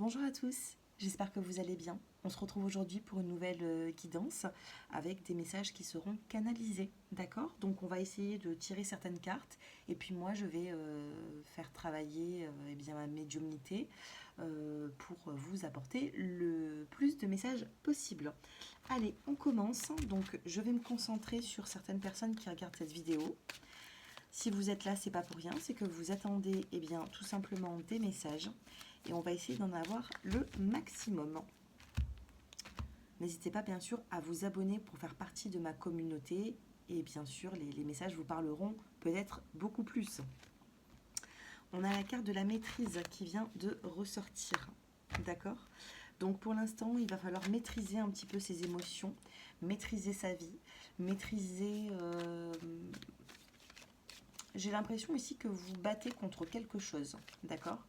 Bonjour à tous, j'espère que vous allez bien. On se retrouve aujourd'hui pour une nouvelle guidance avec des messages qui seront canalisés, d'accord? Donc on va essayer de tirer certaines cartes et puis moi je vais faire travailler eh bien, ma médiumnité pour vous apporter le plus de messages possible. Allez, on commence. Donc je vais me concentrer sur certaines personnes qui regardent cette vidéo. Si vous êtes là, c'est pas pour rien, c'est que vous attendez eh bien, tout simplement des messages et on va essayer d'en avoir le maximum. N'hésitez pas bien sûr à vous abonner pour faire partie de ma communauté et bien sûr les messages vous parleront peut-être beaucoup plus. On a la carte de la maîtrise qui vient de ressortir, d'accord? Donc pour l'instant, il va falloir maîtriser un petit peu ses émotions, maîtriser sa vie, maîtriser... J'ai l'impression ici que vous battez contre quelque chose, d'accord?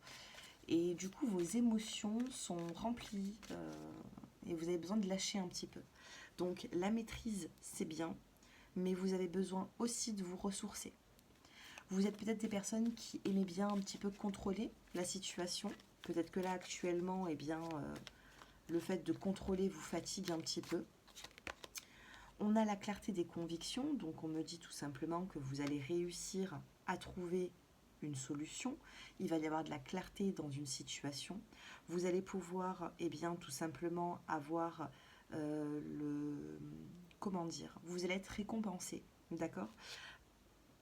Et du coup, vos émotions sont remplies et vous avez besoin de lâcher un petit peu. Donc la maîtrise, c'est bien, mais vous avez besoin aussi de vous ressourcer. Vous êtes peut-être des personnes qui aimaient bien un petit peu contrôler la situation. Peut-être que là, actuellement, eh bien, le fait de contrôler vous fatigue un petit peu. On a la clarté des convictions, donc on me dit tout simplement que vous allez réussir à trouver une solution. Il va y avoir de la clarté dans une situation. Vous allez pouvoir, eh bien, tout simplement avoir comment dire, vous allez être récompensé, d'accord?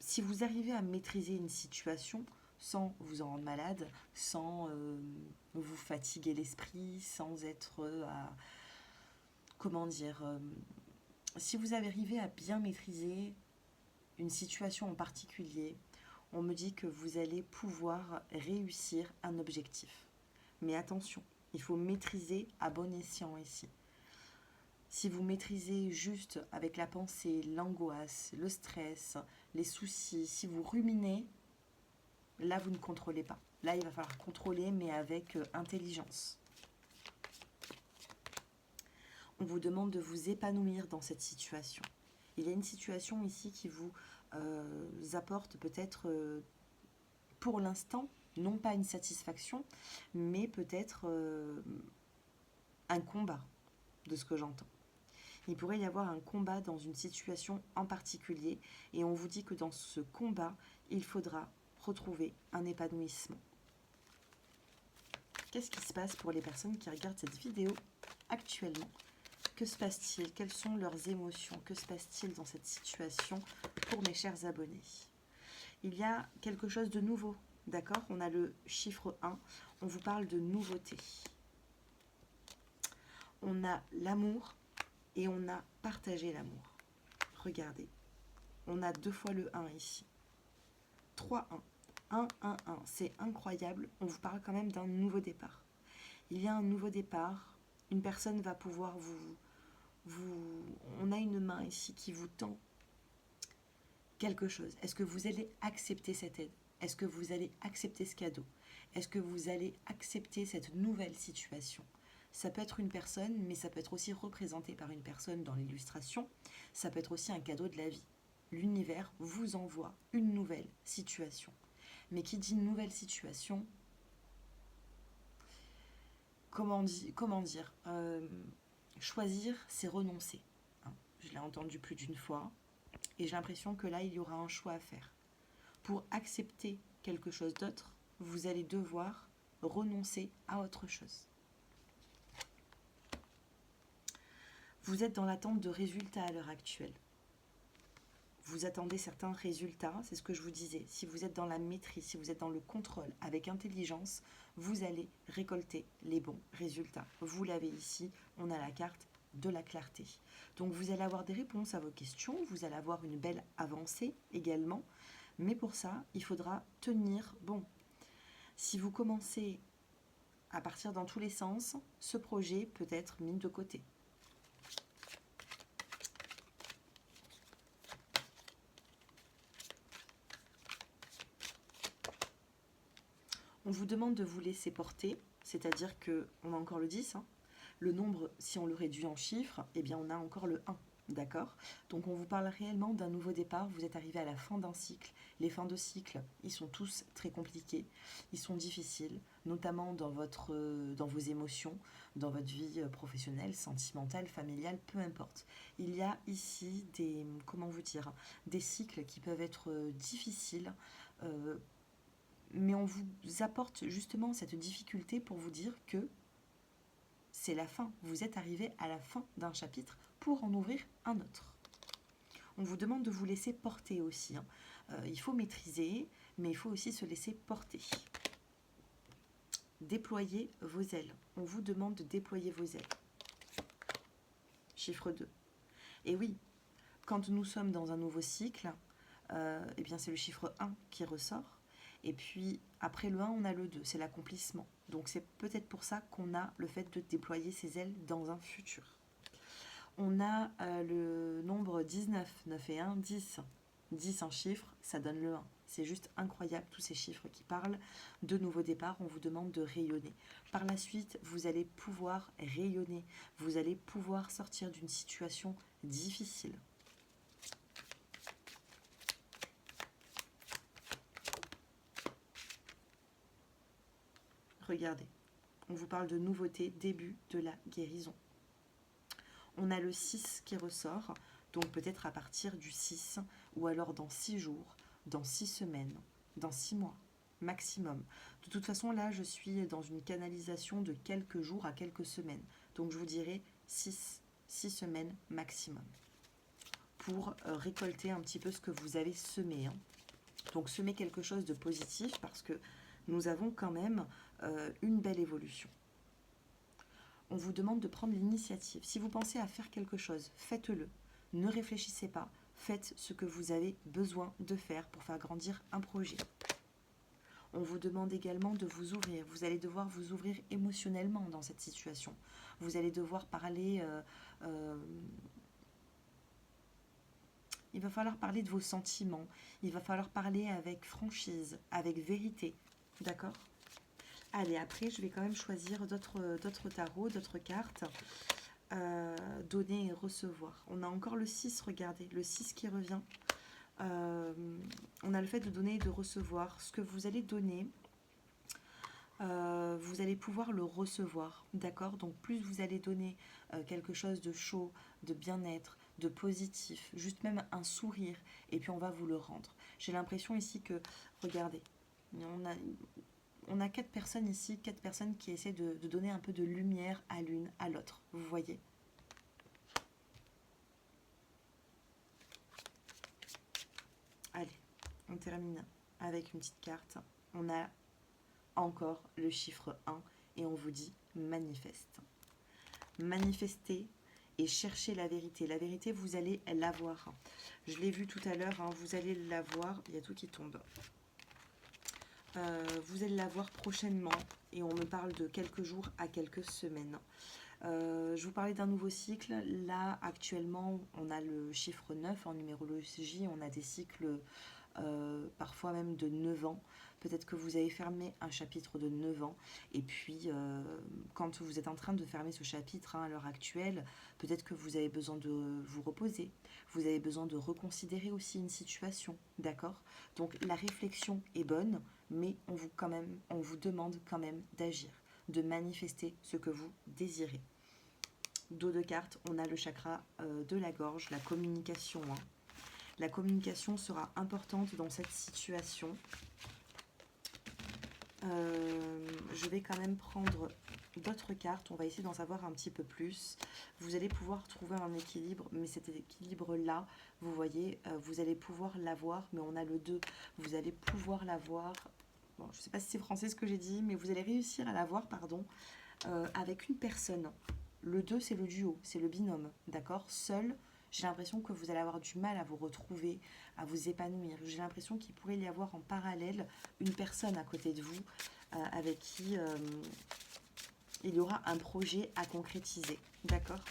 Si vous arrivez à maîtriser une situation sans vous en rendre malade, sans vous fatiguer l'esprit, sans être à, comment dire, si vous arrivez à bien maîtriser une situation en particulier, on me dit que vous allez pouvoir réussir un objectif. Mais attention, il faut maîtriser à bon escient ici. Si vous maîtrisez juste avec la pensée, l'angoisse, le stress, les soucis, si vous ruminez, là vous ne contrôlez pas. Là il va falloir contrôler mais avec intelligence. On vous demande de vous épanouir dans cette situation. Il y a une situation ici qui vous apporte peut-être pour l'instant, non pas une satisfaction, mais peut-être un combat, de ce que j'entends. Il pourrait y avoir un combat dans une situation en particulier et on vous dit que dans ce combat, il faudra retrouver un épanouissement. Qu'est-ce qui se passe pour les personnes qui regardent cette vidéo actuellement? Que se passe-t-il? Quelles sont leurs émotions? Que se passe-t-il dans cette situation pour mes chers abonnés? Il y a quelque chose de nouveau, d'accord? On a le chiffre 1, on vous parle de nouveauté. On a l'amour et on a partagé l'amour. Regardez, on a 2 fois le 1 ici. 3, 1, 1, 1, 1. C'est incroyable, on vous parle quand même d'un nouveau départ. Il y a un nouveau départ, une personne va pouvoir on a une main ici qui vous tend quelque chose. Est-ce que vous allez accepter cette aide? Est-ce que vous allez accepter ce cadeau? Est-ce que vous allez accepter cette nouvelle situation? Ça peut être une personne, mais ça peut être aussi représenté par une personne dans l'illustration. Ça peut être aussi un cadeau de la vie. L'univers vous envoie une nouvelle situation. Mais qui dit nouvelle situation, comment dire choisir, c'est renoncer. Je l'ai entendu plus d'une fois. Et j'ai l'impression que là, il y aura un choix à faire. Pour accepter quelque chose d'autre, vous allez devoir renoncer à autre chose. Vous êtes dans l'attente de résultats à l'heure actuelle. Vous attendez certains résultats, c'est ce que je vous disais. Si vous êtes dans la maîtrise, si vous êtes dans le contrôle avec intelligence, vous allez récolter les bons résultats. Vous l'avez ici, on a la carte de la clarté. Donc vous allez avoir des réponses à vos questions, vous allez avoir une belle avancée également. Mais pour ça, il faudra tenir bon. Si vous commencez à partir dans tous les sens, ce projet peut être mis de côté. On vous demande de vous laisser porter, c'est-à-dire qu'on a encore le 10. Le nombre, si on le réduit en chiffres, eh bien on a encore le 1. D'accord? Donc on vous parle réellement d'un nouveau départ, vous êtes arrivé à la fin d'un cycle. Les fins de cycle, ils sont tous très compliqués, ils sont difficiles, notamment dans vos émotions, dans votre vie professionnelle, sentimentale, familiale, peu importe. Il y a ici comment vous dire, des cycles qui peuvent être difficiles, euh, mais on vous apporte justement cette difficulté pour vous dire que c'est la fin. Vous êtes arrivé à la fin d'un chapitre pour en ouvrir un autre. On vous demande de vous laisser porter aussi, hein. Il faut maîtriser, mais il faut aussi se laisser porter. Déployer vos ailes. On vous demande de déployer vos ailes. Chiffre 2. Et oui, quand nous sommes dans un nouveau cycle, eh bien c'est le chiffre 1 qui ressort. Et puis après le 1, on a le 2, c'est l'accomplissement. Donc c'est peut-être pour ça qu'on a le fait de déployer ses ailes dans un futur. On a le nombre 19, 9 et 1, 10. 10 en chiffres, ça donne le 1. C'est juste incroyable, tous ces chiffres qui parlent de nouveaux départs. On vous demande de rayonner. Par la suite, vous allez pouvoir rayonner. Vous allez pouvoir sortir d'une situation difficile. Regardez, on vous parle de nouveauté, début de la guérison. On a le 6 qui ressort, donc peut-être à partir du 6, ou alors dans 6 jours, dans 6 semaines, dans 6 mois, maximum. De toute façon, là, je suis dans une canalisation de quelques jours à quelques semaines. Donc je vous dirais 6 semaines maximum pour récolter un petit peu ce que vous avez semé, hein. Donc semer quelque chose de positif parce que nous avons quand même une belle évolution. On vous demande de prendre l'initiative. Si vous pensez à faire quelque chose, faites-le. Ne réfléchissez pas. Faites ce que vous avez besoin de faire pour faire grandir un projet. On vous demande également de vous ouvrir. Vous allez devoir vous ouvrir émotionnellement dans cette situation. Vous allez devoir parler... il va falloir parler de vos sentiments. Il va falloir parler avec franchise, avec vérité. D'accord ? Allez, après, je vais quand même choisir d'autres tarots, d'autres cartes. Donner et recevoir. On a encore le 6, regardez, le 6 qui revient. On a le fait de donner et de recevoir. Ce que vous allez donner, vous allez pouvoir le recevoir. D'accord ? Donc, plus vous allez donner quelque chose de chaud, de bien-être, de positif, juste même un sourire, et puis on va vous le rendre. J'ai l'impression ici que, regardez, on a 4 personnes ici, 4 personnes qui essaient de donner un peu de lumière à l'une, à l'autre. Vous voyez ? Allez, on termine avec une petite carte. On a encore le chiffre 1 et on vous dit manifeste. Manifestez et cherchez la vérité. La vérité, vous allez l'avoir. Je l'ai vu tout à l'heure, hein, vous allez l'avoir. Il y a tout qui tombe. Vous allez la voir prochainement et on me parle de quelques jours à quelques semaines. Je vous parlais d'un nouveau cycle. Là, actuellement, on a le chiffre 9 en numérologie. On a des cycles parfois même de 9 ans. Peut-être que vous avez fermé un chapitre de 9 ans. Et puis, quand vous êtes en train de fermer ce chapitre, hein, à l'heure actuelle, peut-être que vous avez besoin de vous reposer. Vous avez besoin de reconsidérer aussi une situation. D'accord ? Donc, la réflexion est bonne, mais on vous demande quand même d'agir, de manifester ce que vous désirez. Dos de cartes, on a le chakra de la gorge, la communication, hein. La communication sera importante dans cette situation. Je vais quand même prendre d'autres cartes. On va essayer d'en savoir un petit peu plus. Vous allez pouvoir trouver un équilibre, mais cet équilibre-là, vous voyez, vous allez pouvoir l'avoir, mais on a le 2. Vous allez pouvoir l'avoir. Bon, je ne sais pas si c'est français ce que j'ai dit, mais vous allez réussir à l'avoir, pardon, avec une personne. Le 2, c'est le duo, c'est le binôme, d'accord ? Seul, j'ai l'impression que vous allez avoir du mal à vous retrouver, à vous épanouir. J'ai l'impression qu'il pourrait y avoir en parallèle une personne à côté de vous avec qui il y aura un projet à concrétiser. D'accord ?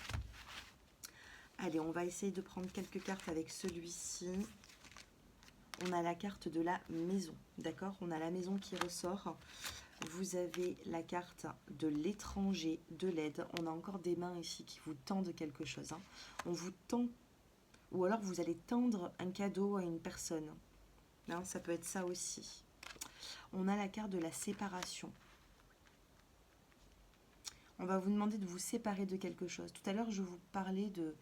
Allez, on va essayer de prendre quelques cartes avec celui-ci. On a la carte de la maison. D'accord ? On a la maison qui ressort. Vous avez la carte de l'étranger, de l'aide. On a encore des mains ici qui vous tendent quelque chose. Hein. On vous tend, ou alors vous allez tendre un cadeau à une personne. Hein, ça peut être ça aussi. On a la carte de la séparation. On va vous demander de vous séparer de quelque chose. Tout à l'heure, je vous parlais de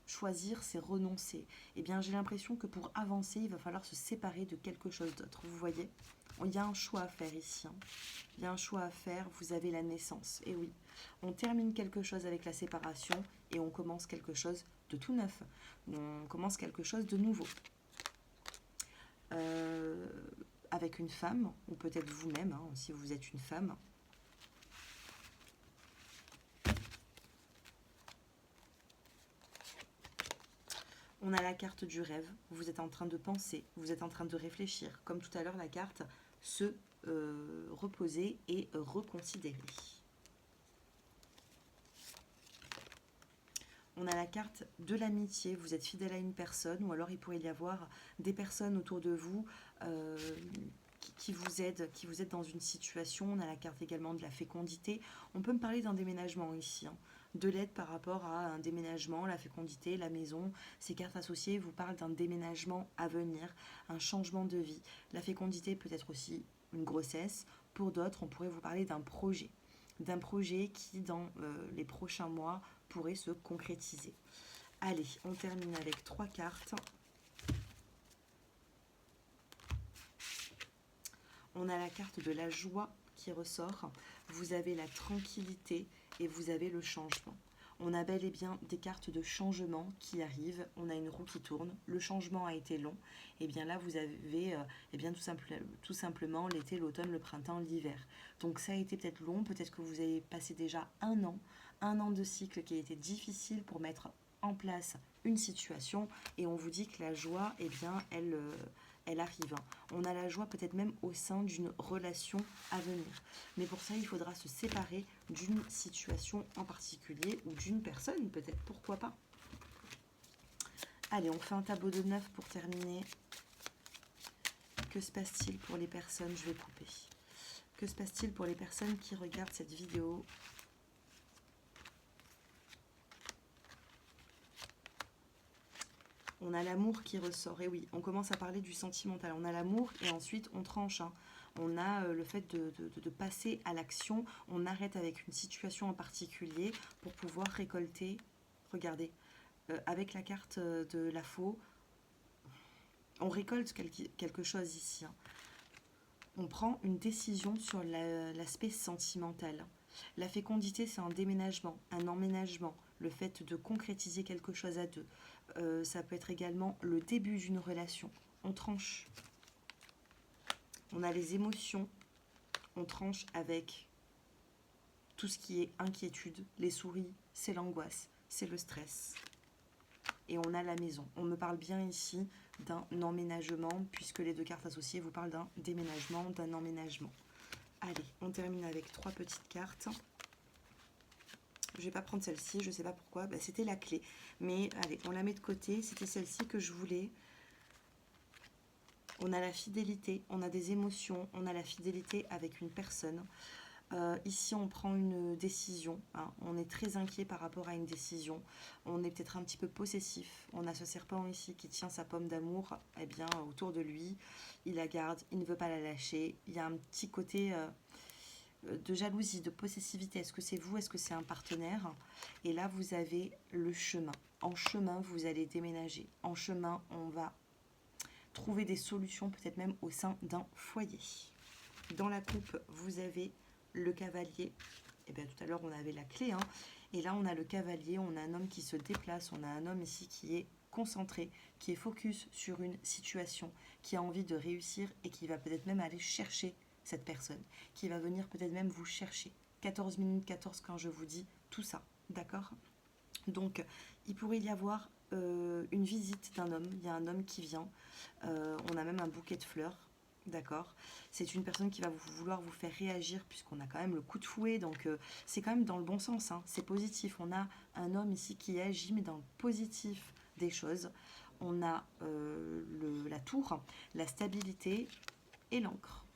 choisir, c'est renoncer. Eh bien, j'ai l'impression que pour avancer, il va falloir se séparer de quelque chose d'autre. Vous voyez ? Il y a un choix à faire ici. Hein. Il y a un choix à faire. Vous avez la naissance. Et oui, on termine quelque chose avec la séparation et on commence quelque chose de tout neuf. On commence quelque chose de nouveau. Avec une femme, ou peut-être vous-même, hein, si vous êtes une femme. On a la carte du rêve, vous êtes en train de penser, vous êtes en train de réfléchir. Comme tout à l'heure, la carte se reposer et reconsidérer. On a la carte de l'amitié, vous êtes fidèle à une personne, ou alors il pourrait y avoir des personnes autour de vous qui vous aident dans une situation. On a la carte également de la fécondité. On peut me parler d'un déménagement ici, hein. De l'aide par rapport à un déménagement, la fécondité, la maison. Ces cartes associées vous parlent d'un déménagement à venir, un changement de vie. La fécondité peut être aussi une grossesse. Pour d'autres, on pourrait vous parler d'un projet qui, dans les prochains mois, pourrait se concrétiser. Allez, on termine avec 3 cartes. On a la carte de la joie qui ressort. Vous avez la tranquillité et vous avez le changement. On a bel et bien des cartes de changement qui arrivent. On a une roue qui tourne. Le changement a été long. Et bien là, vous avez tout simplement l'été, l'automne, le printemps, l'hiver. Donc ça a été peut-être long. Peut-être que vous avez passé déjà un an de cycle qui a été difficile pour mettre en place une situation. Et on vous dit que la joie, eh bien, elle arrive. On a la joie peut-être même au sein d'une relation à venir. Mais pour ça, il faudra se séparer d'une situation en particulier ou d'une personne, peut-être, pourquoi pas. Allez, on fait un tableau de 9 pour terminer. Que se passe-t-il pour les personnes? Je vais couper. Que se passe-t-il pour les personnes qui regardent cette vidéo? On a l'amour qui ressort. Et oui, on commence à parler du sentimental. On a l'amour et ensuite on tranche. Hein. On a le fait de passer à l'action. On arrête avec une situation en particulier pour pouvoir récolter. Regardez, avec la carte de la faux, on récolte quelque chose ici. Hein. On prend une décision sur l'aspect sentimental. La fécondité, c'est un déménagement, un emménagement, le fait de concrétiser quelque chose à deux. Ça peut être également le début d'une relation. On tranche. On a les émotions. On tranche avec tout ce qui est inquiétude. Les souris, c'est l'angoisse, c'est le stress. Et on a la maison. On me parle bien ici d'un emménagement, puisque les 2 cartes associées vous parlent d'un déménagement, d'un emménagement. Allez, on termine avec 3 petites cartes. Je ne vais pas prendre celle-ci, je ne sais pas pourquoi. C'était la clé. Mais allez, on la met de côté. C'était celle-ci que je voulais. On a la fidélité, on a des émotions, on a la fidélité avec une personne. Ici, on prend une décision. Hein. On est très inquiet par rapport à une décision. On est peut-être un petit peu possessif. On a ce serpent ici qui tient sa pomme d'amour autour de lui. Il la garde, il ne veut pas la lâcher. Il y a un petit côté de jalousie, de possessivité. Est-ce que c'est vous? Est-ce que c'est un partenaire? Et là, vous avez le chemin. En chemin, vous allez déménager. En chemin, on va trouver des solutions, peut-être même au sein d'un foyer. Dans la coupe, vous avez le cavalier. Et bien tout à l'heure, on avait la clé. Hein. Et là, on a le cavalier. On a un homme qui se déplace. On a un homme ici qui est concentré, qui est focus sur une situation, qui a envie de réussir et qui va peut-être même aller chercher cette personne, qui va venir peut-être même vous chercher. 14 minutes 14 quand je vous dis tout ça, d'accord? Donc, il pourrait y avoir une visite d'un homme. Il y a un homme qui vient. On a même un bouquet de fleurs, d'accord? C'est une personne qui va vouloir vous faire réagir puisqu'on a quand même le coup de fouet. Donc, c'est quand même dans le bon sens. Hein, c'est positif. On a un homme ici qui agit, mais dans le positif des choses. On a la tour, la stabilité et l'encre.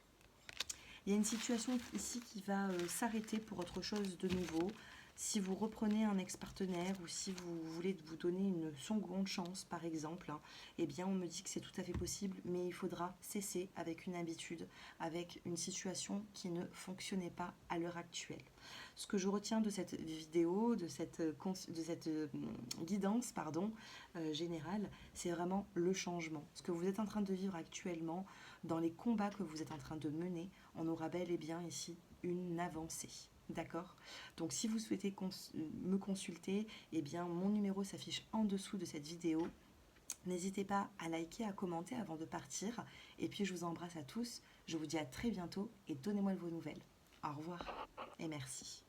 Il y a une situation ici qui va s'arrêter pour autre chose de nouveau. Si vous reprenez un ex-partenaire ou si vous voulez vous donner une seconde chance, par exemple, hein, eh bien, on me dit que c'est tout à fait possible, mais il faudra cesser avec une habitude, avec une situation qui ne fonctionnait pas à l'heure actuelle. Ce que je retiens de cette vidéo, de cette guidance générale, c'est vraiment le changement. Ce que vous êtes en train de vivre actuellement, dans les combats que vous êtes en train de mener, on aura bel et bien ici une avancée. D'accord? Donc si vous souhaitez me consulter, eh bien mon numéro s'affiche en dessous de cette vidéo. N'hésitez pas à liker, à commenter avant de partir. Et puis je vous embrasse à tous. Je vous dis à très bientôt et donnez-moi de vos nouvelles. Au revoir et merci.